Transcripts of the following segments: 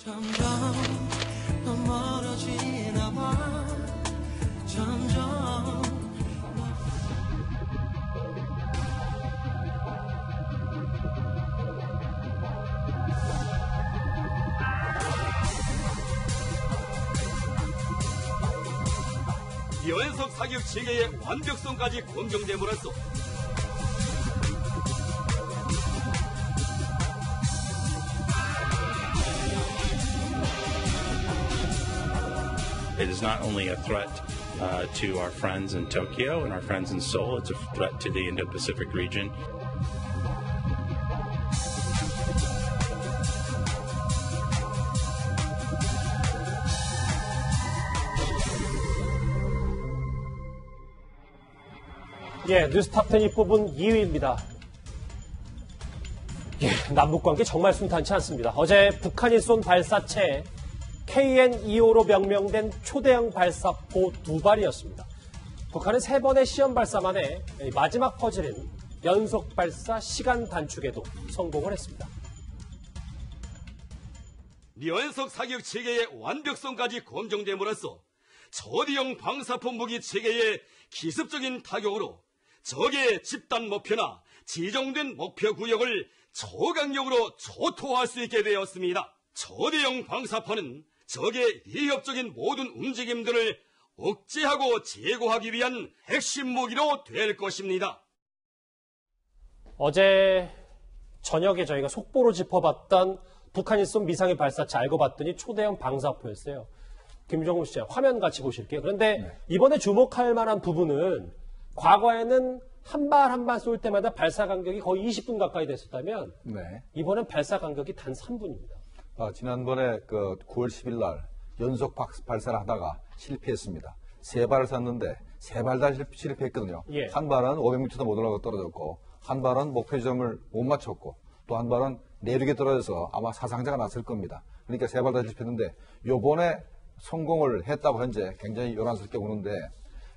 점점 더 멀어지나 봐. 점점 연속 사격 체계의 완벽성까지 검증됨으로써 It is not only a threat to our friends in Tokyo and our friends in Seoul, it's a threat to the Indo-Pacific region. 예, 뉴스탑10이 뽑은 2위입니다. 예, 남북관계 정말 순탄치 않습니다. 어제 북한이 쏜 발사체 KN-25로 명명된 초대형 발사포 2발이었습니다. 북한은 3번의 시험 발사 만에 마지막 퍼즐인 연속 발사 시간 단축에도 성공을 했습니다. 연속 사격 체계의 완벽성까지 검증됨으로써 초대형 방사포 무기 체계의 기습적인 타격으로 적의 집단 목표나 지정된 목표 구역을 초강력으로 초토화할 수 있게 되었습니다. 초대형 방사포는 적의 위협적인 모든 움직임들을 억제하고 제거하기 위한 핵심 무기로 될 것입니다. 어제 저녁에 저희가 속보로 짚어봤던 북한이 쏜 미사일 발사체 알고 봤더니 초대형 방사포였어요. 김종우 씨, 화면 같이 보실게요. 그런데 이번에 주목할 만한 부분은 과거에는 한 발 한 발 쏠 때마다 발사 간격이 거의 20분 가까이 됐었다면 이번엔 발사 간격이 단 3분입니다. 지난번에 9월 10일 날 연속 발사를 하다가 실패했습니다. 3발을 쐈는데 3발 다 실패했거든요. 예. 한 발은 500m도 못 올라가고 떨어졌고, 한 발은 목표 지점을 못 맞췄고, 또 한 발은 내륙에 떨어져서 아마 사상자가 났을 겁니다. 그러니까 3발 다 실패했는데 요번에 성공을 했다고 현재 굉장히 요란스럽게 보는데,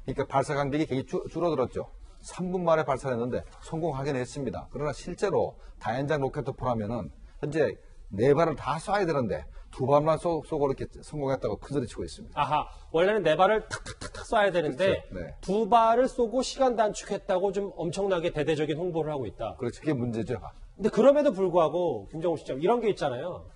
그러니까 발사 간격이 굉장히 줄어들었죠. 3분 만에 발사를 했는데 성공하긴 했습니다. 그러나 실제로 다연장 로켓포라면은 현재 4발을 다 쏴야 되는데 2발만 쏘고 이렇게 성공했다고 큰소리치고 있습니다. 아하, 원래는 4발을 탁탁탁탁 쏴야 되는데 그렇죠. 네. 2발을 쏘고 시간 단축했다고 좀 엄청나게 대대적인 홍보를 하고 있다. 그렇죠. 그게 문제죠. 근데 그럼에도 불구하고 김정우 씨, 이런 게 있잖아요.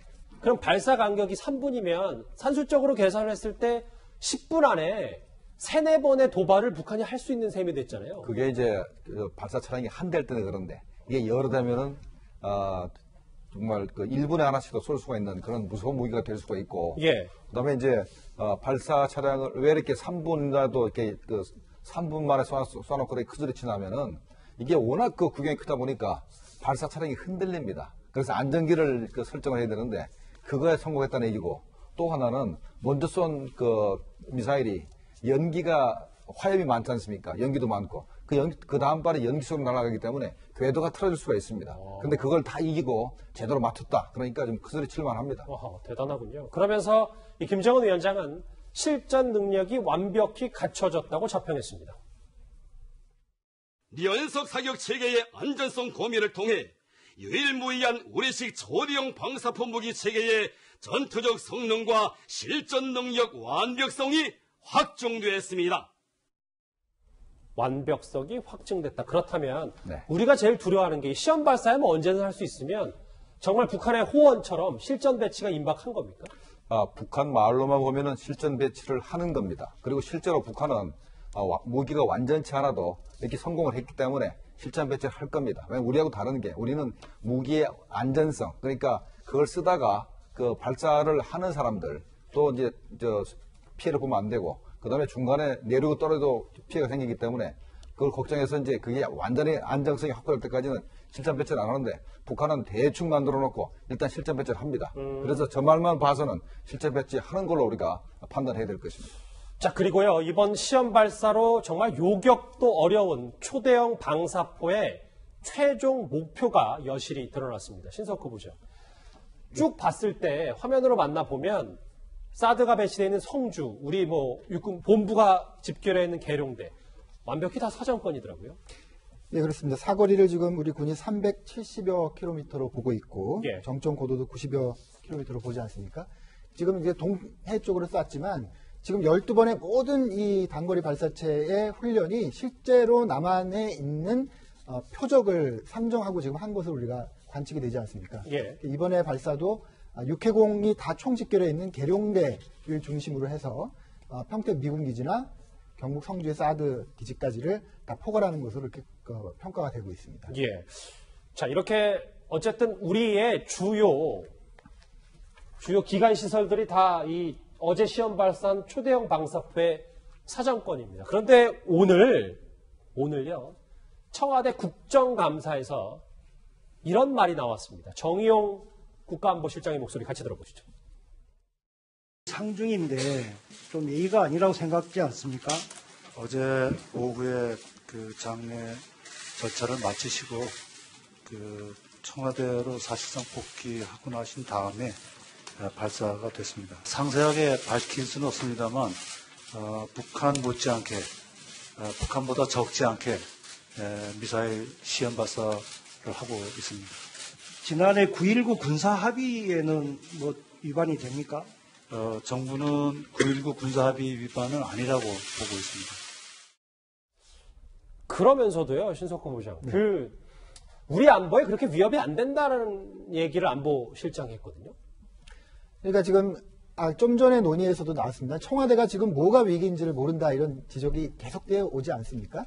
그럼 발사 간격이 3분이면 산술적으로 계산을 했을 때 10분 안에 3, 4번의 도발을 북한이 할 수 있는 셈이 됐잖아요. 그게 이제 발사 차량이 한 대일 때는 그런데 이게 여러 대면은 정말 1분에 하나씩도 쏠 수가 있는 그런 무서운 무기가 될 수가 있고, 예. 그다음에 이제 발사 차량을 왜 이렇게 3분이라도 이렇게 3분 만에 쏴놓고 이렇게 크소리치냐면은 이게 워낙 구경이 크다 보니까 발사 차량이 흔들립니다. 그래서 안전기를 설정을 해야 되는데 그거에 성공했다는 얘기고, 또 하나는 먼저 쏜 미사일이 연기가 화염이 많지 않습니까? 연기도 많고 그 다음 발이 연기 속으로 날아가기 때문에 궤도가 틀어질 수가 있습니다. 근데 그걸 다 이기고 제대로 맞췄다. 그러니까 좀 그 소리 칠만 합니다. 대단하군요. 그러면서 이 김정은 위원장은 실전 능력이 완벽히 갖춰졌다고 자평했습니다. 연속 사격 체계의 안전성 고민을 통해 유일무이한 우리식 초대형 방사포 무기 체계의 전투적 성능과 실전 능력 완벽성이 확정되었습니다. 완벽성이 확증됐다. 그렇다면 우리가 제일 두려워하는 게 시험 발사하면 언제든 할 수 있으면 정말 북한의 호언처럼 실전 배치가 임박한 겁니까? 북한 말로만 보면은 실전 배치를 하는 겁니다. 그리고 실제로 북한은 무기가 완전치 않아도 이렇게 성공을 했기 때문에 실전 배치를 할 겁니다. 왜냐하면 우리하고 다른 게 우리는 무기의 안전성, 그러니까 그걸 쓰다가 발사를 하는 사람들 또 이제 피해를 보면 안 되고, 그 다음에 중간에 내륙으로 떨어져도 피해가 생기기 때문에 그걸 걱정해서 이제 그게 완전히 안정성이 확보될 때까지는 실전 배치를 안 하는데, 북한은 대충 만들어 놓고 일단 실전 배치를 합니다. 그래서 저 말만 봐서는 실전 배치하는 걸로 우리가 판단해야 될 것입니다. 자, 그리고요, 이번 시험 발사로 정말 요격도 어려운 초대형 방사포의 최종 목표가 여실히 드러났습니다. 신석호 부장. 쭉 봤을 때 화면으로 만나보면 사드가 배치되어 있는 성주, 우리 육군 본부가 집결해 있는 계룡대, 완벽히 다 사정권이더라고요. 네, 그렇습니다. 사거리를 지금 우리 군이 370여 킬로미터로 보고 있고, 예. 정점 고도도 90여 킬로미터로 보지 않습니까? 지금 이제 동해 쪽으로 쐈지만, 지금 12번의 모든 이 단거리 발사체의 훈련이 실제로 남한에 있는 표적을 상정하고 지금 한 것을 우리가 관측이 되지 않습니까? 예. 이번에 발사도 육해공이 다 총집결해 있는 계룡대를 중심으로 해서 평택 미군 기지나 경북 성주의 사드 기지까지를 다 포괄하는 것으로 이렇게 평가가 되고 있습니다. 예. 자, 이렇게 어쨌든 우리의 주요 기간 시설들이 다 이 어제 시험 발사한 초대형 방사포의 사정권입니다. 그런데 오늘요, 청와대 국정감사에서 이런 말이 나왔습니다. 정의용 국가안보실장의 목소리 같이 들어보시죠. 상중인데 좀 예의가 아니라고 생각지 않습니까? 어제 오후에 그 장례 절차를 마치시고 그 청와대로 사실상 복귀하고 나신 다음에 발사가 됐습니다. 상세하게 밝힐 수는 없습니다만 북한 못지않게 북한보다 적지 않게 미사일 시험 발사를 하고 있습니다. 지난해 9.19 군사 합의에는 뭐 위반이 됩니까? 정부는 9.19 군사합의 위반은 아니라고 보고 있습니다. 그러면서도요, 신석호 부장, 우리 안보에 그렇게 위협이 안 된다는 얘기를 안보실장이 했거든요. 그러니까 지금 좀 전에 논의에서도 나왔습니다. 청와대가 지금 뭐가 위기인지를 모른다 이런 지적이 계속되어 오지 않습니까?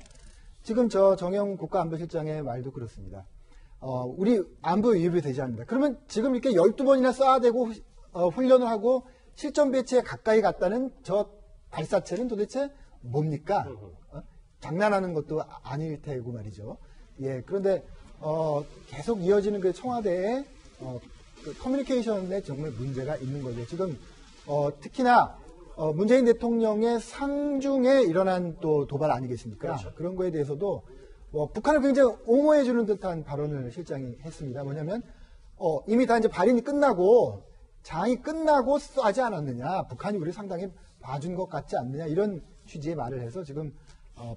지금 정영 국가안보실장의 말도 그렇습니다. 우리 안보 위협이 되지 않는다. 그러면 지금 이렇게 12번이나 쏴대고 훈련을 하고 실전 배치에 가까이 갔다는 저 발사체는 도대체 뭡니까? 장난하는 것도 아닐 테고 말이죠. 예, 그런데 계속 이어지는 그 청와대의 그 커뮤니케이션에 정말 문제가 있는 거죠. 지금 특히나 문재인 대통령의 상중에 일어난 또 도발 아니겠습니까? 그렇죠. 그런 거에 대해서도 북한을 굉장히 옹호해주는 듯한 발언을 실장이 했습니다. 뭐냐면 이미 다 이제 발인이 끝나고 장이 끝나고 쏘지 않았느냐, 북한이 우리 상당히 봐준 것 같지 않느냐 이런 취지의 말을 해서 지금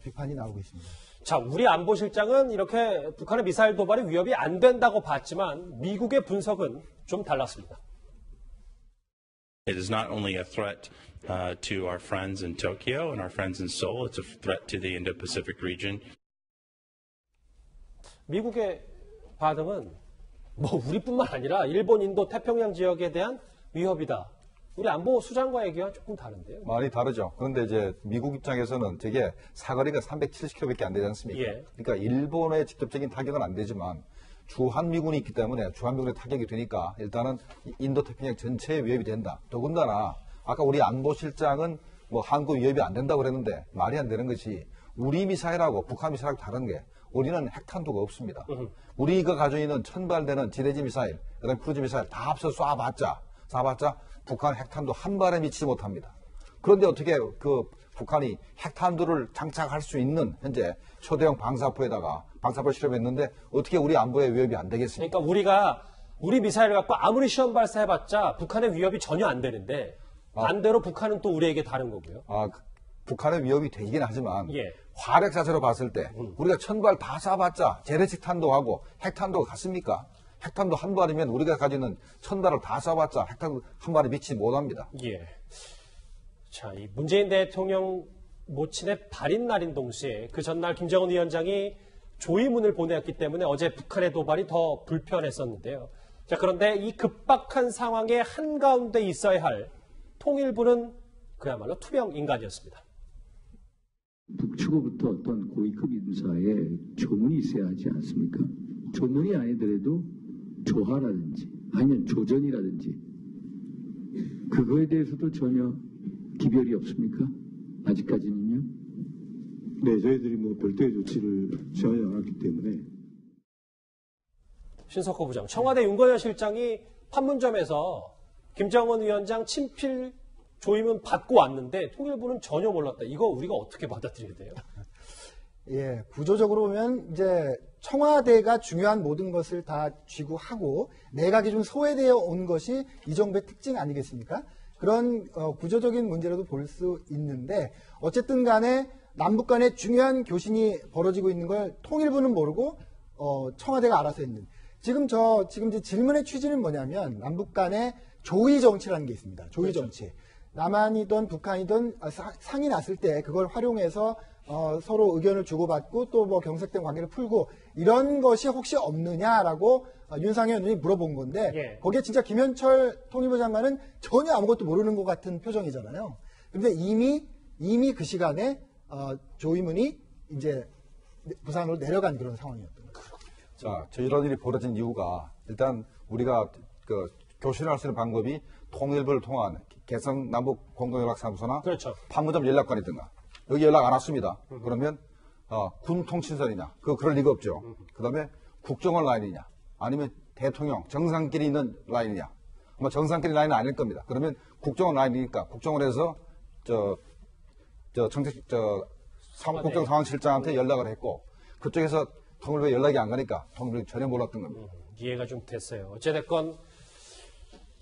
비판이 나오고 있습니다. 자, 우리 안보실장은 이렇게 북한의 미사일 도발이 위협이 안 된다고 봤지만 미국의 분석은 좀 달랐습니다. It is not only a threat to our friends in Tokyo and our friends in Seoul, it's a threat to the Indo-Pacific region. 미국의 반응은 뭐 우리뿐만 아니라 일본, 인도, 태평양 지역에 대한 위협이다. 우리 안보 수장과 얘기와 조금 다른데요. 많이 다르죠. 그런데 이제 미국 입장에서는 저게 사거리가 370km밖에 안 되지 않습니까? 예. 그러니까 일본의 직접적인 타격은 안 되지만 주한미군이 있기 때문에 주한미군의 타격이 되니까 일단은 인도 태평양 전체에 위협이 된다. 더군다나 아까 우리 안보실장은 뭐 한국 위협이 안 된다고 그랬는데 말이 안 되는 것이 우리 미사일하고 북한 미사일하고 다른 게 우리는 핵탄두가 없습니다. 우리가 가지고 있는 천발되는 지대지 미사일, 그다음에 크루즈 미사일 다 합쳐 쏴봤자 북한 핵탄두 한 발에 미치지 못합니다. 그런데 어떻게 그 북한이 핵탄두를 장착할 수 있는 현재 초대형 방사포에다가 방사포를 실험했는데 어떻게 우리 안보에 위협이 안 되겠습니까? 그러니까 우리 미사일을 갖고 아무리 시험 발사해봤자 북한의 위협이 전혀 안 되는데 반대로 북한은 또 우리에게 다른 거고요. 북한의 위협이 되긴 하지만 예. 화력 자체로 봤을 때 우리가 천발 다 쏴봤자 재래식 탄도하고 핵탄도가 같습니까? 핵탄도 한 발이면 우리가 가지는 천발을 다 쏴봤자 핵탄도 한 발에 미치지 못합니다. 예. 자, 이 문재인 대통령 모친의 발인 날인 동시에 그 전날 김정은 위원장이 조의문을 보내었기 때문에 어제 북한의 도발이 더 불편했었는데요. 자, 그런데 이 급박한 상황의 한가운데 있어야 할 통일부는 그야말로 투명 인간이었습니다. 북측으로부터 어떤 고위급 인사에 조문이 있어야 하지 않습니까? 조문이 아니더라도 조화라든지 아니면 조전이라든지 그거에 대해서도 전혀 기별이 없습니까? 아직까지는요? 네, 저희들이 뭐 별도의 조치를 취하지 않았기 때문에. 신석호 부장, 청와대 윤건현 실장이 판문점에서 김정은 위원장 친필 조임은 받고 왔는데 통일부는 전혀 몰랐다. 이거 우리가 어떻게 받아들여야 돼요? 예, 구조적으로 보면 이제 청와대가 중요한 모든 것을 다 쥐고 내각이 좀 소외되어 온 것이 이 정부의 특징 아니겠습니까? 그런 구조적인 문제라도 볼 수 있는데 어쨌든 간에 남북 간에 중요한 교신이 벌어지고 있는 걸 통일부는 모르고 청와대가 알아서 했는. 지금 이제 질문의 취지는 뭐냐면 남북 간에 조의 정치라는 게 있습니다. 조의 정치. 남한이든 북한이든 상이 났을 때 그걸 활용해서 서로 의견을 주고받고 또 뭐 경색된 관계를 풀고 이런 것이 혹시 없느냐라고 윤상현 의원이 물어본 건데 예. 거기에 진짜 김현철 통일부 장관은 전혀 아무것도 모르는 것 같은 표정이잖아요. 그런데 이미 그 시간에 조의문이 이제 부산으로 내려간 그런 상황이었던 거죠. 자, 이런 일이 벌어진 이유가 일단 우리가 교신할 수 있는 방법이 통일부를 통한 개성 남북 공동연락사무소나 그렇죠. 판문점 연락관이든가 여기 연락 안 왔습니다. 그러면 군 통신선이냐? 그럴 리가 없죠. 그다음에 국정원 라인이냐? 아니면 대통령 정상끼리 있는 라인이냐? 아마 정상끼리 라인은 아닐 겁니다. 그러면 국정원 라인이니까 국정원에서 국정 상황실장한테 연락을 했고 그쪽에서 통일부에 연락이 안 가니까 통일부에 전혀 몰랐던 겁니다. 이해가 좀 됐어요. 어찌됐건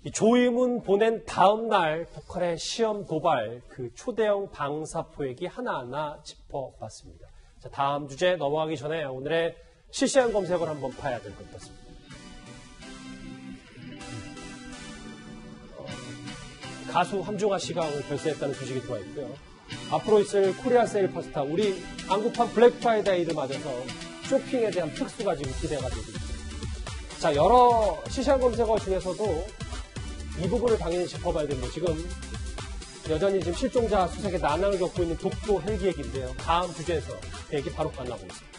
이 조의문 보낸 다음 날 북한의 시험 도발 그 초대형 방사포획이 하나하나 짚어봤습니다. 자, 다음 주제 넘어가기 전에 오늘의 실시간 검색을 한번 봐야 될 것 같습니다. 가수 함중아 씨가 오늘 별세했다는 소식이 들어와 있고요. 앞으로 있을 코리아 세일 파스타, 우리 한국판 블랙 프라이데이를 맞아서 쇼핑에 대한 특수가 지금 기대가 되고 있습니다. 자, 여러 실시간 검색어 중에서도 이 부분을 당연히 짚어봐야 됩니다. 지금 여전히 지금 실종자 수색에 난항을 겪고 있는 독도 헬기 얘기인데요. 다음 주제에서 그 얘기 바로 만나보겠습니다.